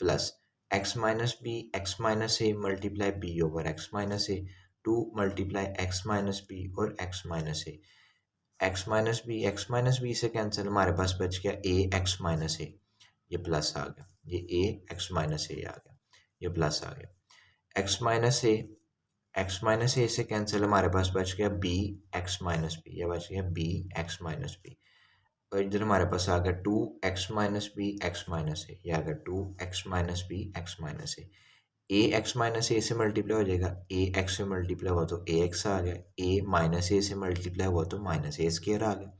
plus x minus b x minus a multiply b over x minus a 2 multiply x minus b और x minus a. x minus B से cancel, हमारे पास बच गया a x minus a, ये plus आ गया, ये a x माइनस ए आ गया, ये प्लस आ गया। x माइनस ए से कैंसिल, हमारे पास बच गया b x माइनस बी, ये बच गया b x माइनस बी, और इधर हमारे पास आ गया 2x minus b x minus a, ये आ गया 2x minus b x minus a. A x minus a से मल्टीप्लाई हो जाएगा, ए एक्स से मल्टीप्लाई हुआ तो ए एक्स आ गया, ए माइनस ए से मल्टीप्लाई हुआ तो माइनस ए स्क्वायर आ गया,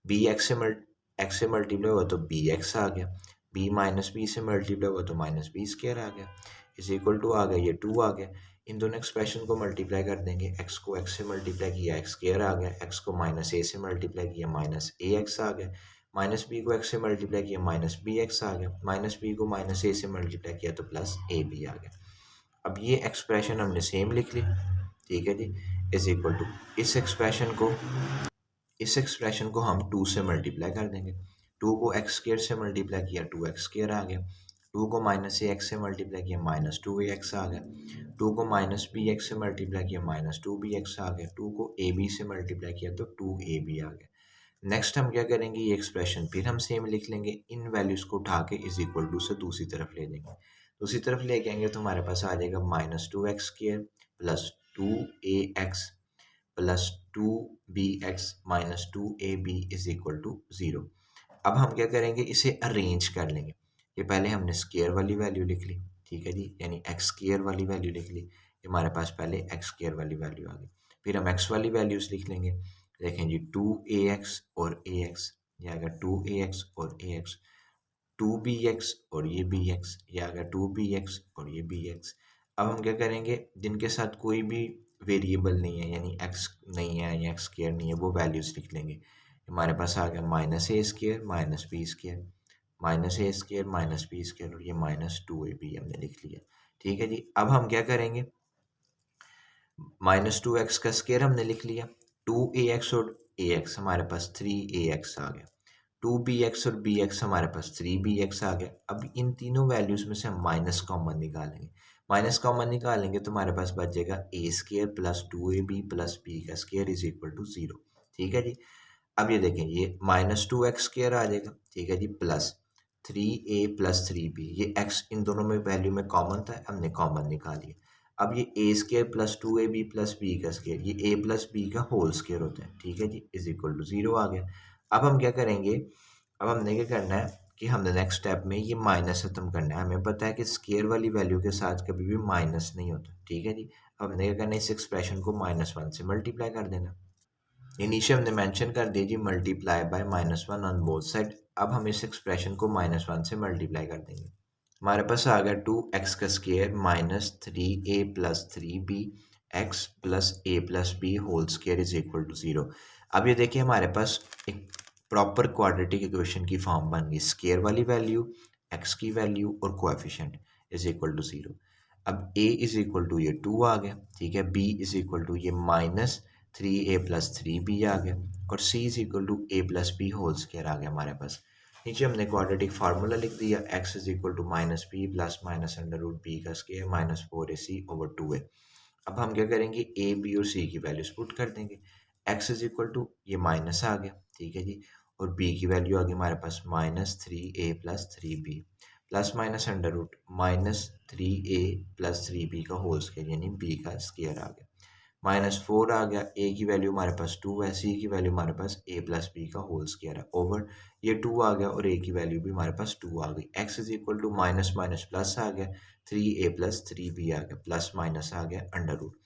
बी एक्स से मल्टीप्लाई हुआ तो बी एक्स आ गया, बी माइनस बी से मल्टीप्लाई हुआ तो माइनस बी स्क्वायर आ गया, इज इक्वल टू आ गया, ये 2 आ गया। इन दोनों एक्सप्रेशन को मल्टीप्लाई कर देंगे, एक्स को एक्स से मल्टीप्लाई किया एक्स स्क्वायर आ गया, एक्स को माइनस ए से मल्टीप्लाई किया माइनस ए एक्स आ गया, माइनस बी को एक्स से मल्टीप्लाई किया माइनस बी एक्स आ गया, माइनस बी को माइनस ए से मल्टीप्लाई किया तो प्लस ए बी आ गया। अब ये एक्सप्रेशन हमने सेम लिख ली, ठीक है जी, इज इक्वल टू इस एक्सप्रेशन को हम 2 से मल्टीप्लाई कर देंगे। 2 को एक्स स्क्वायर से मल्टीप्लाई किया 2x स्क्वायर आ गया, 2 को माइनस ए एक्स से मल्टीप्लाई किया माइनस 2ax आ गया, 2 को माइनस बी एक्स से मल्टीप्लाई किया माइनस 2bx आ गया, 2 को ए बी से मल्टीप्लाई किया तो 2ab आ गया। नेक्स्ट हम क्या करेंगे, ये एक्सप्रेशन फिर हम सेम लिख लेंगे, इन वैल्यूज़ को उठा के इज इक्वल टू से दूसरी तरफ ले देंगे, दूसरी तरफ लेके आएंगे तो हमारे पास आ जाएगा minus 2x square plus 2ax plus 2bx minus 2ab is equal to 0। अब हम क्या करेंगे, इसे अरेंज कर लेंगे। ये पहले हमने स्क्वायर वाली वैल्यू लिख ली, ठीक है जी, यानी एक्स स्क्वायर वाली वैल्यू लिख ली, ये हमारे पास पहले एक्स स्क्वायर वाली वैल्यू आ गई। फिर हम एक्स वाली वैल्यूज लिख लेंगे, देखें जी 2ax और ax, ये आ गया 2ax और ax, 2bx और ये bx, ये आ गया 2bx और ये bx। अब हम क्या करेंगे, जिनके साथ कोई भी वेरिएबल नहीं है यानी x नहीं है या एक्स स्क्वायर नहीं है वो वैल्यूज लिख लेंगे। हमारे पास आ गया minus a square minus b square, minus a square minus b square और ये माइनस 2ab हमने लिख लिया, ठीक है जी। अब हम क्या करेंगे, माइनस 2x का स्क्वायर हमने लिख लिया, 2ax और ax हमारे पास 3ax आ गया, 2bx और bx हमारे पास 3bx आ गया। अब इन तीनों वैल्यूज में से हम माइनस कॉमन निकालेंगे, माइनस कॉमन निकालेंगे तो हमारे पास बच जाएगा a square plus 2ab plus b का स्क्वायर इज इक्वल टू 0, ठीक है जी। अब ये देखें, ये माइनस 2x स्क्वायर आ जाएगा, ठीक है जी, प्लस 3a प्लस 3b, ये x इन दोनों में वैल्यू में कॉमन था, हमने कॉमन निकाल लिया। अब ये a square plus 2ab plus b का स्क्वायर, ये a प्लस बी का होल स्क्वायर होता है, ठीक है जी, इज इक्वल टू 0 आ गया। अब हम क्या करेंगे, अब हमने क्या करना है कि हमने नेक्स्ट स्टेप में ये माइनस खत्म करना है। हमें पता है कि स्क्वायर वाली वैल्यू के साथ कभी भी माइनस नहीं होता, ठीक है जी। अब हमने क्या करना है, इस एक्सप्रेशन को -1 से मल्टीप्लाई कर देना। ये नीचे हमने मेंशन कर दिया जी, multiply by -1 on both side. अब हम इस एक्सप्रेशन को -1 से मल्टीप्लाई कर देंगे, हमारे पास आ गया 2x का square minus 3a plus 3b x plus a plus b whole square is equal to 0। अब ये देखिए हमारे पास एक प्रॉपर क्वाड्रेटिक इक्वेशन की फॉर्म बन गई, स्क्वायर वाली वैल्यू, x की वैल्यू और कोएफिशिएंट इज इक्वल टू 0। अब a इज इक्वल टू ये 2 आ गया, ठीक है, b इज इक्वल टू ये माइनस 3a प्लस 3b आ गया और c is equal to a plus b whole square आ गया हमारे पास। नीचे हमने क्वाड्रेटिक फार्मूला लिख दिया, x is equal to minus B plus minus under root B का square minus 4ac over 2a। अब हम क्या करेंगे, a b और c की वैल्यूज पुट कर देंगे, x इज इक्वल टू ये माइनस आ गया, ठीक है जी, और b की वैल्यू आ गई हमारे पास minus 3a plus 3b plus minus under root minus 3a plus 3b का होल स्क्वायर यानी b का स्क्वायर आ गया, -4 आ गया, a की वैल्यू हमारे पास 2 है, c की वैल्यू हमारे पास a प्लस बी का होल स्क्वायर है, ओवर ये 2 आ गया और a की वैल्यू भी हमारे पास 2 आ गई। x is equal to minus minus plus आ गया, 3a प्लस 3b आ गया, प्लस माइनस आ गया अंडर रूट।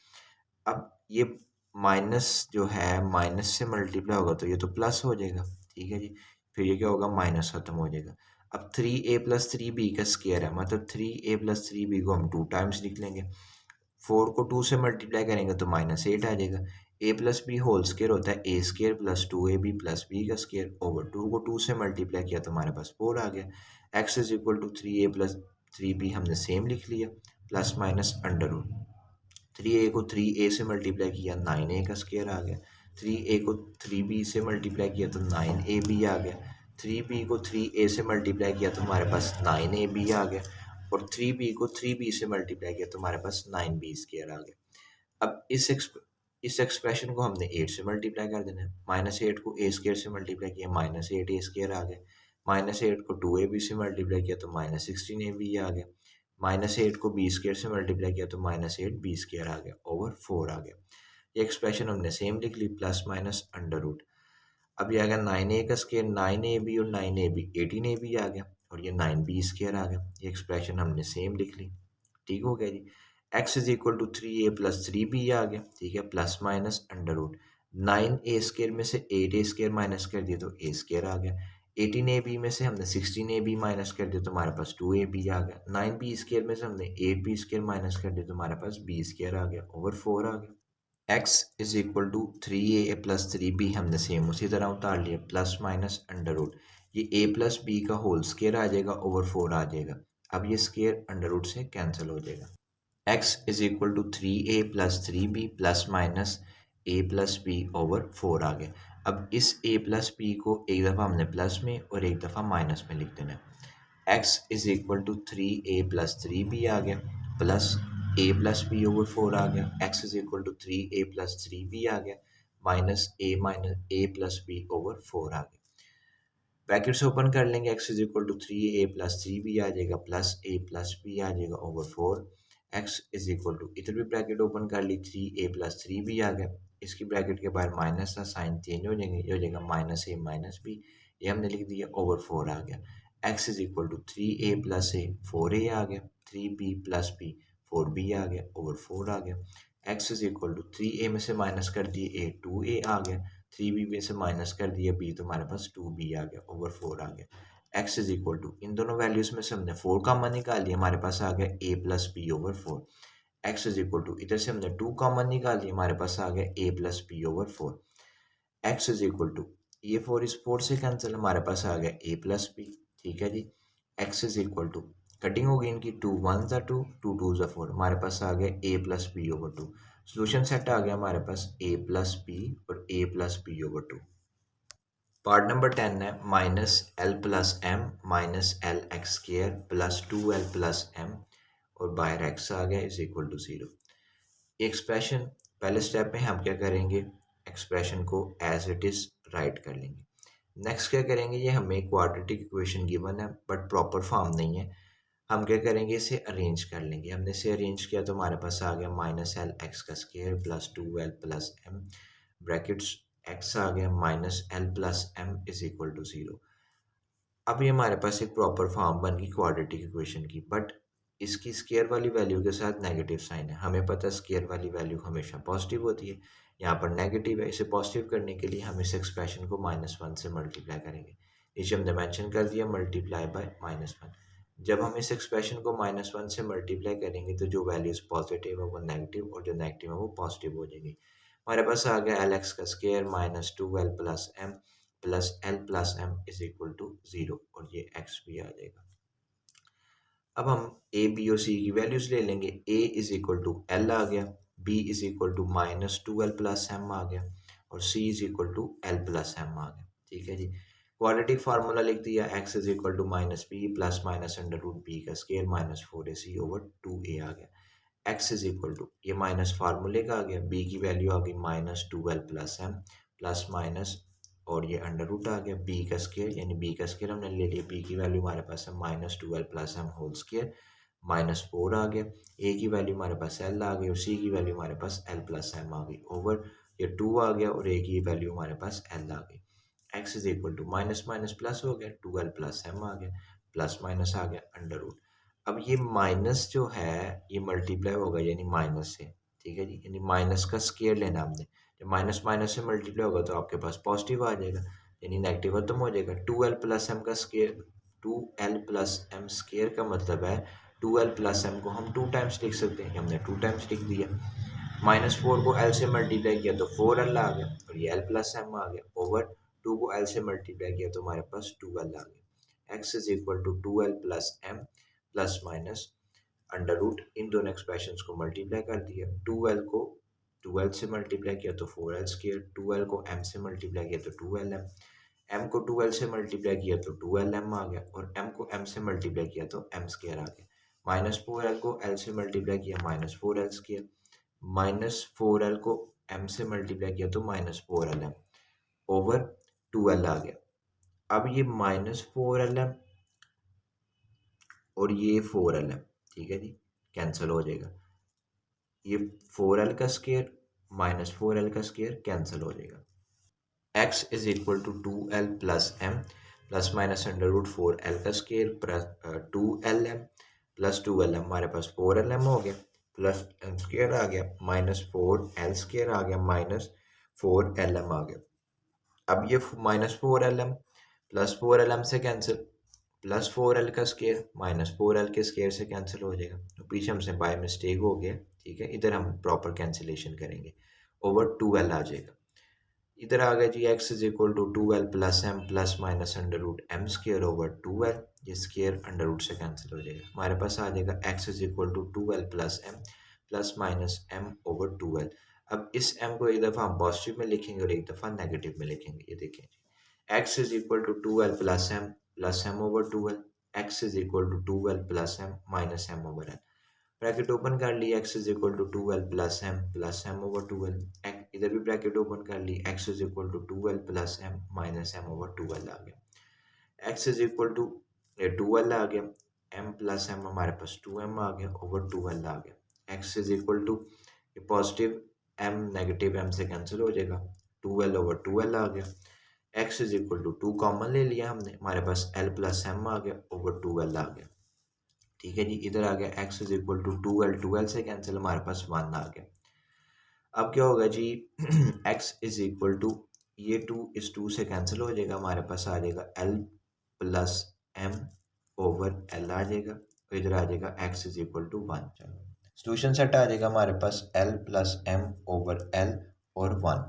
अब ये माइनस जो है माइनस से मल्टीप्लाई होगा तो ये तो प्लस हो जाएगा, ठीक है जी, फिर ये क्या होगा, माइनस खत्म हो जाएगा। अब 3a प्लस 3b का स्क्वायर है, मतलब 3a प्लस 3b को हम 2 टाइम्स लिख लेंगे, 4 को 2 से मल्टीप्लाई करेंगे तो -8 आ जाएगा। a plus b whole square होता है a square plus 2ab plus b का स्क्वायर, ओवर 2 को 2 से मल्टीप्लाई किया तो हमारे पास 4 आ गया। x is equal to 3a plus 3b हमने सेम लिख लिया, plus minus under root 3a को 3a से मल्टीप्लाई किया 9a का स्क्वायर आ गया, 3a को 3b से मल्टीप्लाई किया तो 9ab आ गया, 3b को 3a से मल्टीप्लाई किया तो हमारे पास 9ab आ गया और 3b को 3b से मल्टीप्लाई किया तो हमारे पास 9b स्क्वायर आ गया। अब इस एक्सप्रेशन को हमने 8 से मल्टीप्लाई कर देना है, -8 को a स्क्वायर से मल्टीप्लाई किया -8a स्क्वायर आ गया, -8 को 2ab से मल्टीप्लाई किया तो -16ab आ गया, -8 को b स्क्वायर से मल्टीप्लाई किया तो -8b स्क्वायर आ गया, ओवर 4 आ गया। ये एक्सप्रेशन हमने सेम लिख ली, प्लस माइनस अंडर रूट। अब ये आ गया 9a का स्क्वायर 9ab और 9ab 18ab आ गया और ये 9b स्क्वायर आ गया। ये एक्सप्रेशन हमने सेम लिख ली, ठीक हो गया जी। x is equal to 3a plus 3b आ गया, ठीक है, plus minus under root 9a square में से 8a स्क्वायर माइनस कर दिया तो a स्क्वायर आ गया, 18ab में से हमने 16ab माइनस कर दिया तो हमारे पास 2ab आ गया। 9b स्क्वायर में से हमने 8b स्क्वायर माइनस कर दिया तो हमारे पास b स्क्वायर आ गया ओवर 4 आ गया। x is equal to 3a plus 3b हमने सेम उसी तरह उतार लिया, प्लस माइनस अंडर रूट, ये a प्लस बी का होल स्क्वायर आ जाएगा ओवर 4 आ जाएगा। अब ये स्क्वायर अंडर रूट से कैंसिल हो जाएगा। x is equal to 3a plus 3b plus minus a plus b over 4 आ गया। अब इस a प्लस बी को एक दफ़ा हमने प्लस में और एक दफ़ा माइनस में लिख देना है। x is equal to 3a plus 3b आ गया plus a plus b over 4 आ गया। x is equal to 3a plus 3b आ गया minus a plus b over 4 आ गया। ब्रैकेट्स ओपन कर लेंगे, x is equal to 3a plus 3b आ जाएगा प्लस a प्लस b आ जाएगा over 4। x is equal to, इधर भी ब्रैकेट ओपन कर ली, 3a प्लस 3b आ गया, इसकी ब्रैकेट के बाहर माइनस का साइन चेंज हो जाएंगे, ये हो जाएगा माइनस a माइनस b, ये हमने लिख दिया ओवर 4 आ गया। x is equal to 3a plus a 4a आ गया, 3b प्लस b 4b आ गया ओवर 4 आ गया। x is equal to 3a में से माइनस कर दिए a 2a आ गया, 3b में से माइनस कर दिया b तो हमारे पास 2b आ गया ओवर 4 आ गया। x इज इक्वल टू, इन दोनों वैल्यूज में से हमने 4 कॉमन निकाल लिया, हमारे पास आ गया a plus b over 4। x is equal to, इधर से हमने 2 कॉमन निकाल लिया, हमारे पास आ गया a plus b over 4। x is equal to, ये 4 इस 4 से कैंसिल, हमारे पास आ गया a प्लस बी। ठीक है जी। x is equal to, cutting होगी इनकी, 2 1 ज़ा 2, 2 2 ज़ा 4, हमारे पास आ गया a plus b over 2। Solution set आ गया हमारे पास a प्लस बी और a plus b over 2। Part number 10 है minus L plus m minus L x square plus 2l plus m और बाहर एक्स आ गया इज इक्वल टू 0। एक्सप्रेशन पहले स्टेप में हम क्या करेंगे, एक्सप्रेशन को एज इट इज राइट कर लेंगे। नेक्स्ट क्या करेंगे, ये हमें क्वाड्रेटिक इक्वेशन गिवन है बट प्रॉपर फॉर्म नहीं है, हम क्या करेंगे इसे अरेंज कर लेंगे। हमने इसे अरेंज किया तो हमारे पास आ गया माइनस एल एक्स का square plus 2l plus M brackets x आ गया minus L plus M is equal to 0। अब ये हमारे पास एक प्रॉपर फॉर्म बन गई क्वाड्रेटिक इक्वेशन की, बट इसकी स्केयर वाली वैल्यू के साथ नेगेटिव साइन है। हमें पता है स्केयर वाली वैल्यू हमेशा पॉजिटिव होती है, यहाँ पर नेगेटिव है। इसे पॉजिटिव करने के लिए हम इस एक्सप्रेशन को -1 से मल्टीप्लाई करेंगे। नीचे हमने मेंशन कर दिया मल्टीप्लाई बाय -1। जब हम इस एक्सप्रेशन को -1 से मल्टीप्लाई करेंगे तो जो वैल्यूज पॉजिटिव है वो नेगेटिव और जो नेगेटिव है वो पॉजिटिव हो जाएगी। हमारे पास आ गया एल एक्स का square minus 2l plus M plus l plus M is equal to 0 और ये एक्स भी आ जाएगा। अब हम ए बी और सी की वैल्यूज ले लेंगे। A is equal to L आ गया, B is equal to minus 2l plus M आ गया और C is equal to L plus M आ गया। ठीक है जी। क्वाड्रेटिक फार्मूला लिख दिया, x is equal to minus B plus minus under root B का square minus 4ac over 2a आ गया। एक्स इज इक्वल टू, ये माइनस फार्मूले का आ गया, बी की वैल्यू आ गई minus 2l plus M plus minus और ये अंडर रूट आ गया बी का स्केयर, यानी बी का स्केयर हमने ले लिया, बी की वैल्यू हमारे पास है minus 2l plus m whole square minus 4 आ गया। ए की वैल्यू हमारे पास एल आ गई और सी की वैल्यू हमारे पास एल प्लस एम आ गई ओवर ये 2 आ गया और ए की वैल्यू हमारे पास एल आ गई। X is equal to minus minus plus हो गया, 2l प्लस एम आ गया प्लस माइनस आ गया अंडर रूट। अब ये माइनस जो है ये मल्टीप्लाई होगा यानी माइनस से। ठीक है जी, यानी माइनस का स्केयर लेना हमने, जब माइनस माइनस से मल्टीप्लाई होगा तो आपके पास पॉजिटिव आ जाएगा यानी नेगेटिव खत्म हो जाएगा। 2l प्लस एम का square, 2l plus m square का मतलब है 2l प्लस एम को हम 2 टाइम्स लिख सकते हैं, हमने 2 टाइम्स लिख दिया। -4 को l से मल्टीप्लाई किया तो 4l आ गया और ये l प्लस एम आ गया ओवर 2 को l से मल्टीप्लाई किया तो हमारे पास 2l आ गया। x is equal to 2l plus M plus minus under root, इन दोनों एक्सप्रेशंस को मल्टीप्लाई कर दिया। 2l को 2l से मल्टीप्लाई किया तो 4l स्क्वायर, 2l को m से मल्टीप्लाई किया तो 2lm, m को 2l से मल्टीप्लाई किया तो 2lm आ गया और m को m से मल्टीप्लाई किया तो m स्क्वायर आ गया। -4l को l से मल्टीप्लाई किया -4l स्क्वायर, -4l को m से मल्टीप्लाई किया तो -4lm ओवर 2l आ गया। अब ये -4lm और ये 4lm, ठीक है जी, कैंसिल हो जाएगा। ये 4l का स्क्वायर -4l का स्क्वायर कैंसिल हो जाएगा। x is equal to 2l plus M plus minus under root 4l का square plus 2lm plus 2lm, हमारे पास 4lm हो गया प्लस m स्क्वायर आ गया -4l स्क्वायर आ गया -4lm आ गया। अब ये -4lm +4l m से कैंसिल, +4l का स्केयर -4l के स्केयर से कैंसिल हो जाएगा। तो पीछे हमसे बाय मिस्टेक हो गया, ठीक है। इधर हम प्रॉपर कैंसिलेशन करेंगे, ओवर 2l आ जाएगा। इधर आ गया जी x is equal to 2l plus M plus minus under root m square over 2l, ये स्केयर अंडर रूट से कैंसिल हो जाएगा। हमारे पास आ जाएगा x is equal to 2l plus M plus minus m over 2l। अब इस m को एक दफ़ा हम पॉजिटिव में लिखेंगे और एक दफ़ा नेगेटिव में लिखेंगे। ये देखें x is equal to 2l plus m over 2l, x is equal to 2l plus m minus m over l. Bracket open कर ली, x is equal to 2l plus m over 2l, इधर भी bracket open कर ली, x is equal to 2l plus m minus m over 2l आ गया। x is equal to 2l आ गया, m प्लस एम हमारे पास 2m आ गया ओवर 2l आ गया। x is equal to positive m negative m से कैंसिल हो जाएगा, 2l ओवर 2l आ गया। x is equal to 2 common ले लिया हमने, हमारे पास l प्लस m आ गया ओवर 2l आ गया, ठीक है जी। इधर आ गया x is equal to 2l से कैंसिल, हमारे पास 1 आ गया। अब क्या होगा जी x इज इक्वल टू ये 2 इस 2 से कैंसिल हो जाएगा, हमारे पास आ जाएगा l plus m over l आ जाएगा। तो इधर आ जाएगा x इज इक्वल टू 1। चलो सॉल्यूशन सेट आ जाएगा हमारे पास l plus m over l और 1।